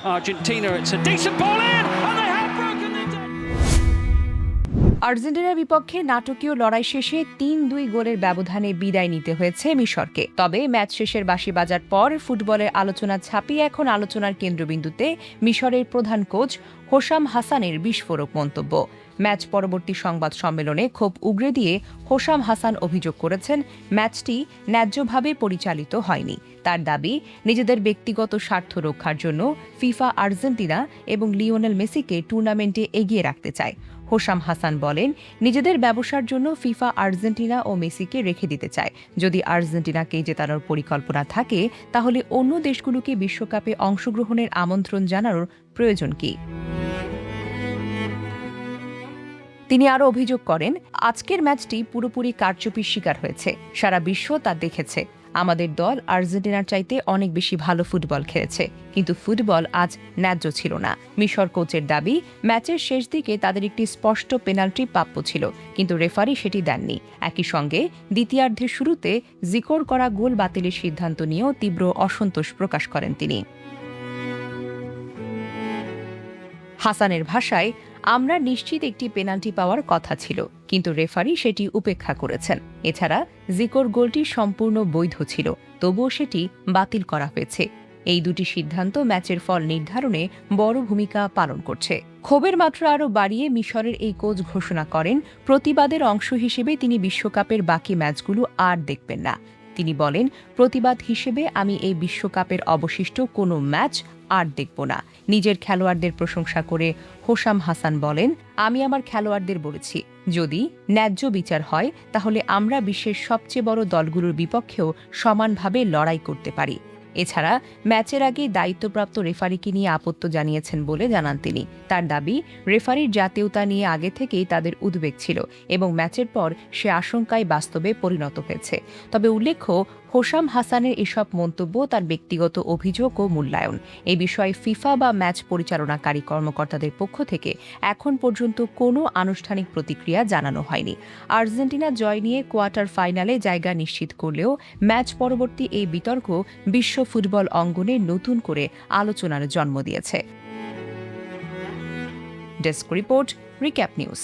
Argentina, it's a decent ball in, and they have broken the dead. আর্জেন্টিনার বিপক্ষে নাটকীয় লড়াই শেষে ৩-২ গোলের ব্যবধানে বিদায় নিতে হয়েছে মিশরকে। তবে ম্যাচ শেষের বাঁশি বাজার পর ফুটবলের আলোচনা ছাপিয়ে এখন আলোচনার কেন্দ্রবিন্দুতে মিশরের প্রধান কোচ হোসাম হাসানের বিস্ফোরক মন্তব্য। ম্যাচ পরবর্তী সংবাদ সম্মেলনে ক্ষোভ উগরে দিয়ে হোসাম হাসান অভিযোগ করেছেন ম্যাচটি ন্যায্যভাবে পরিচালিত হয়নি। তার দাবি, নিজেদের ব্যক্তিগত স্বার্থ রক্ষার জন্য ফিফা আর্জেন্টিনা এবং লিওনেল মেসিকে টুর্নামেন্টে এগিয়ে রাখতে চায়। হোসাম হাসান বলেন, নিজেদের ব্যবসার জন্য ফিফা আর্জেন্টিনা ও মেসিকে রেখে দিতে চায়। যদি আর্জেন্টিনাকে জেতানোর পরিকল্পনা থাকে, তাহলে অন্য দেশগুলোকে বিশ্বকাপে অংশগ্রহণের আমন্ত্রণ জানানোর প্রয়োজন কি? তিনি আরও অভিযোগ করেন, আজকের ম্যাচটি পুরোপুরি কারচুপির শিকার হয়েছে। সারা বিশ্ব তা দেখেছে। আমাদের দল আর্জেন্টিনার চাইতে অনেক বেশি ভালো ফুটবল খেলেছে, কিন্তু ফুটবল আজ ন্যায্য ছিল না। মিশর কোচের দাবি, ম্যাচের শেষ দিকে তাদের একটি স্পষ্ট পেনাল্টি প্রাপ্য ছিল, কিন্তু রেফারি সেটি দেননি। একই সঙ্গে দ্বিতীয়ার্ধের শুরুতে জিকোর করা গোল বাতিলের সিদ্ধান্ত নিয়েও তীব্র অসন্তোষ প্রকাশ করেন তিনি। হাসানের ভাষায়, আমরা নিশ্চিত একটি পেনাল্টি পাওয়ার কথা ছিল, কিন্তু রেফারি সেটি উপেক্ষা করেছেন। এছাড়া জিকোর গোলটি সম্পূর্ণ বৈধ ছিল, তবুও সেটি বাতিল করা হয়েছে। এই দুটি সিদ্ধান্ত ম্যাচের ফল নির্ধারণে বড় ভূমিকা পালন করছে। ক্ষোভের মাত্রা আরও বাড়িয়ে মিশরের এই কোচ ঘোষণা করেন, প্রতিবাদের অংশ হিসেবে তিনি বিশ্বকাপের বাকি ম্যাচগুলো আর দেখবেন না। তিনি বলেন, প্রতিবাদ হিসেবে আমি এই বিশ্বকাপের অবশিষ্ট কোনো ম্যাচ আর দেখব না। নিজের খেলোয়াড়দের প্রশংসা করে হোসাম হাসান বলেন, আমি আমার খেলোয়াড়দের বলেছি, যদি ন্যায্য বিচার হয় তাহলে আমরা বিশ্বের সবচেয়ে বড় দলগুলোর বিপক্ষেও সমানভাবে লড়াই করতে পারি। এছাড়া ম্যাচের আগে দায়িত্বপ্রাপ্ত রেফারিকে নিয়ে আপত্তি জানিয়েছেন বলে জানান তিনি। তার দাবি, রেফারির জাতীয়তা নিয়ে আগে থেকেই তাদের উদ্বেগ ছিল এবং ম্যাচের পর সে আশঙ্কায় বাস্তবে পরিণত হয়েছে। তবে উল্লেখ্য, হোসাম হাসানের এসব মন্তব্য তার ব্যক্তিগত অভিযোগ ও মূল্যায়ন। এ বিষয়ে ফিফা বা ম্যাচ পরিচালনাকারী কর্মকর্তাদের পক্ষ থেকে এখন পর্যন্ত কোনো আনুষ্ঠানিক প্রতিক্রিয়া জানানো হয়নি। আর্জেন্টিনা জয় নিয়ে কোয়ার্টার ফাইনালে জায়গা নিশ্চিত করলেও ম্যাচ পরবর্তী এই বিতর্ক বিশ্ব ফুটবল অঙ্গনে নতুন করে আলোচনার জন্ম দিয়েছে। Desk report, recap news.